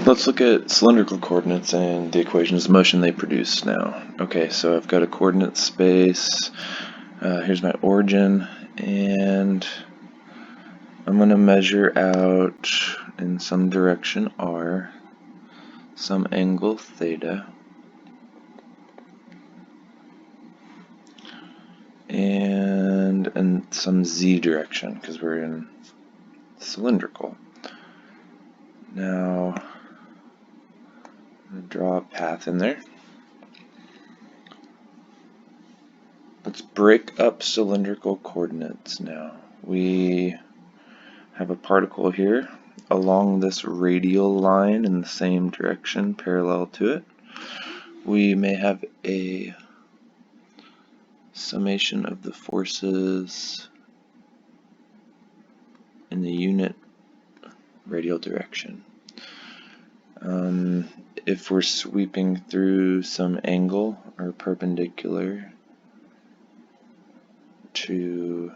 Let's look at cylindrical coordinates and the equations of motion they produce now. Okay, so I've got a coordinate space. Here's my origin, and I'm going to measure out in some direction r, some angle theta, and in some z direction because we're in cylindrical. Now, I'm going to draw a path in there. Let's break up cylindrical coordinates now. We have a particle here along this radial line in the same direction parallel to it. We may have a summation of the forces in the unit radial direction. If we're sweeping through some angle or perpendicular to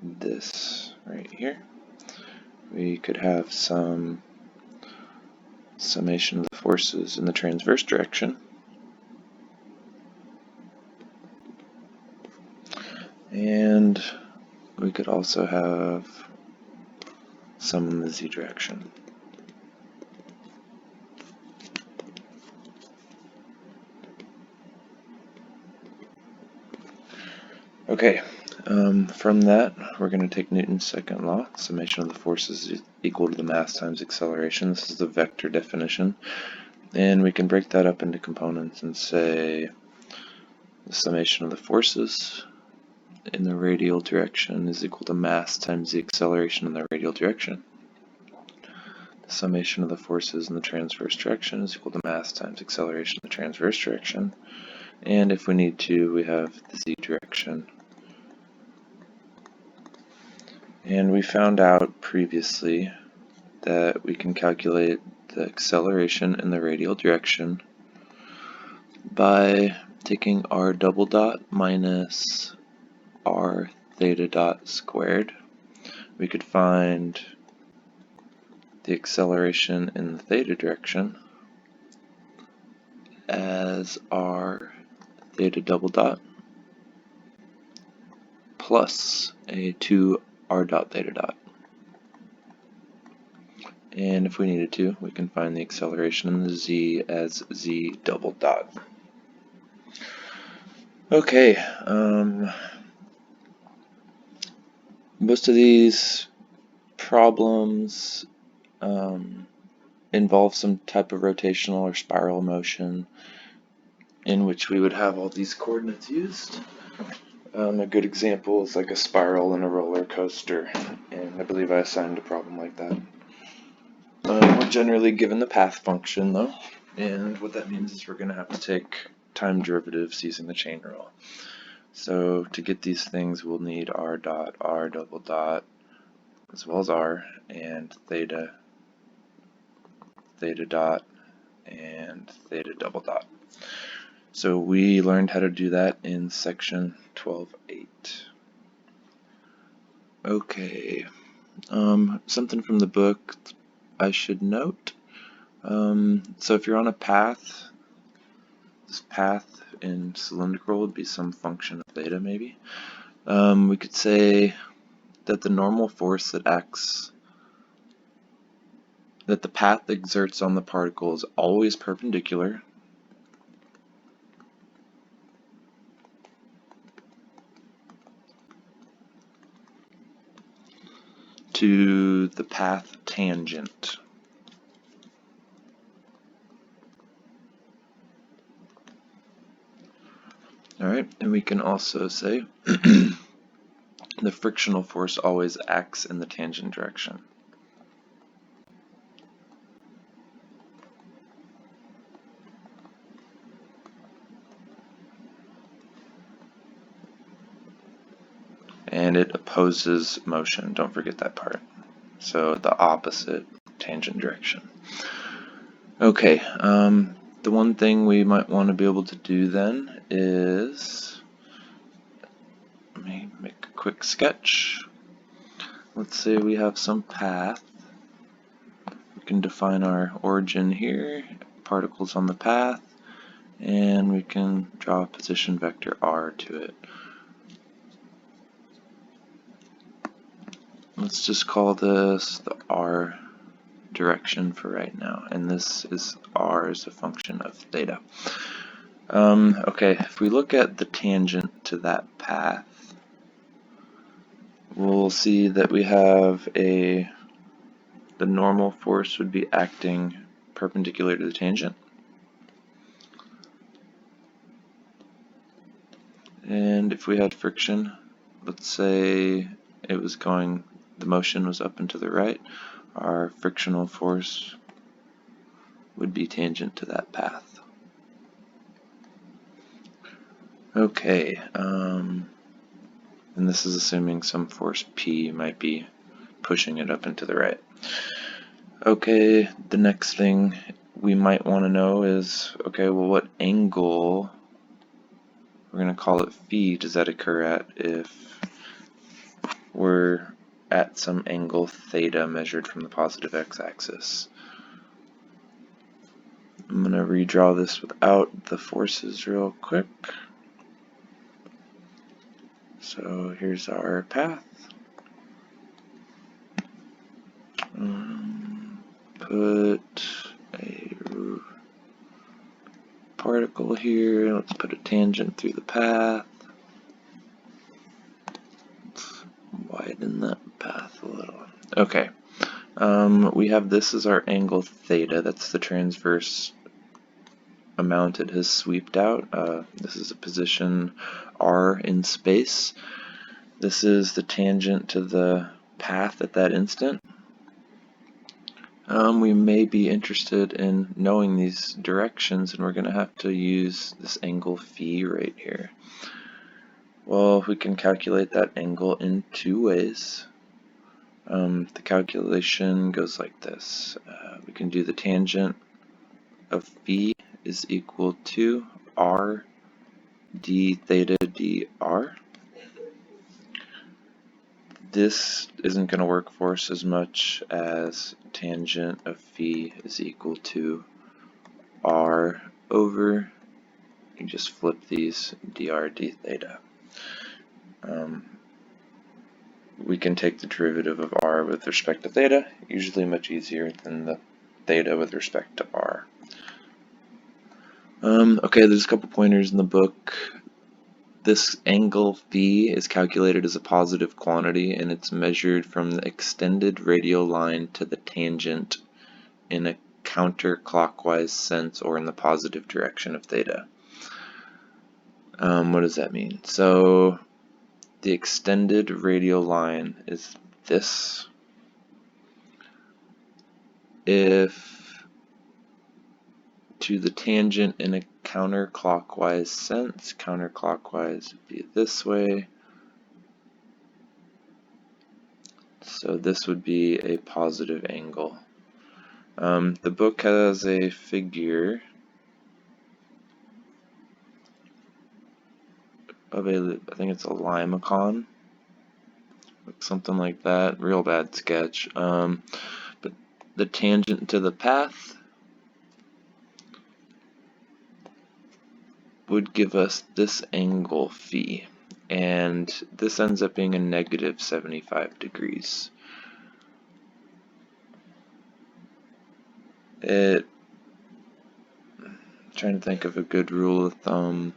this right here, we could have some summation of the forces in the transverse direction. And we could also have some in the z direction. Okay, from that, we're going to take Newton's second law. Summation of the forces is equal to the mass times acceleration. This is the vector definition. And we can break that up into components and say the summation of the forces in the radial direction is equal to mass times the acceleration in the radial direction. The summation of the forces in the transverse direction is equal to mass times acceleration in the transverse direction. And if we need to, we have the z direction. And we found out previously that we can calculate the acceleration in the radial direction by taking r double dot minus r theta dot squared. We could find the acceleration in the theta direction as r theta double dot plus a 2 r dot theta dot. And if we needed to, we can find the acceleration in the z as z double dot. Okay, most of these problems involve some type of rotational or spiral motion in which we would have all these coordinates used. A good example is like a spiral in a roller coaster, and I believe I assigned a problem like that. We're generally given the path function though, and what that means is we're going to have to take time derivatives using the chain rule. So to get these things, we'll need r dot, r double dot, as well as r, and theta, theta dot, and theta double dot. So we learned how to do that in section 12.8. Okay, something from the book I should note. So if you're on a path, this path in cylindrical would be some function of theta maybe. We could say that the normal force that the path exerts on the particle is always perpendicular to the path tangent. Alright, and we can also say the frictional force always acts in the tangent direction. And it opposes motion, don't forget that part. So the opposite tangent direction. Okay, the one thing we might want to be able to do then is, let me make a quick sketch. Let's say we have some path. We can define our origin here, particles on the path, and we can draw a position vector r to it. Let's just call this the r direction for right now, and this is r as a function of theta. Okay, if we look at the tangent to that path, we'll see that we have the normal force would be acting perpendicular to the tangent. And if we had friction, let's say it was going, the motion was up and to the right, our frictional force would be tangent to that path. Okay, and this is assuming some force P might be pushing it up and to the right. Okay, the next thing we might want to know is, okay, well, what angle, we're going to call it phi, does that occur at if we're at some angle theta measured from the positive x-axis? I'm going to redraw this without the forces real quick. So here's our path. Put a particle here. Let's put a tangent through the path. Let's widen that path a little. Okay. We have this as our angle theta. That's the transverse amount it has swept out. This is a position r in space. This is the tangent to the path at that instant. We may be interested in knowing these directions, and we're going to have to use this angle phi right here. Well, we can calculate that angle in two ways. The calculation goes like this. We can do the tangent of phi is equal to r d theta dr. This isn't going to work for us as much as tangent of phi is equal to r over, you just flip these, dr d theta. We can take the derivative of r with respect to theta, usually much easier than the theta with respect to r. Okay, there's a couple pointers in the book. This angle phi is calculated as a positive quantity, and it's measured from the extended radial line to the tangent in a counterclockwise sense or in the positive direction of theta. What does that mean? So the extended radial line is this. If to the tangent in a counterclockwise sense, counterclockwise would be this way. So this would be a positive angle. The book has a figure of I think it's a limacon, something like that, real bad sketch. But the tangent to the path would give us this angle phi, and this ends up being a negative 75 degrees. I'm trying to think of a good rule of thumb.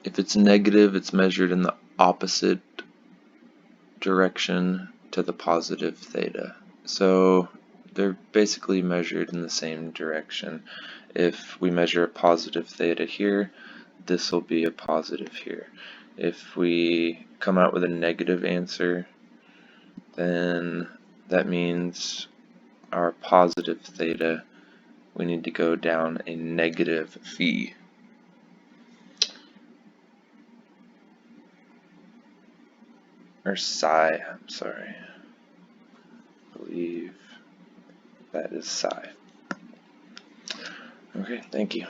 If it's negative, it's measured in the opposite direction to the positive theta. So they're basically measured in the same direction. If we measure a positive theta here, this will be a positive here. If we come out with a negative answer, then that means our positive theta, we need to go down a negative phi. Or psi, I'm sorry. I believe that is psi. Okay, thank you.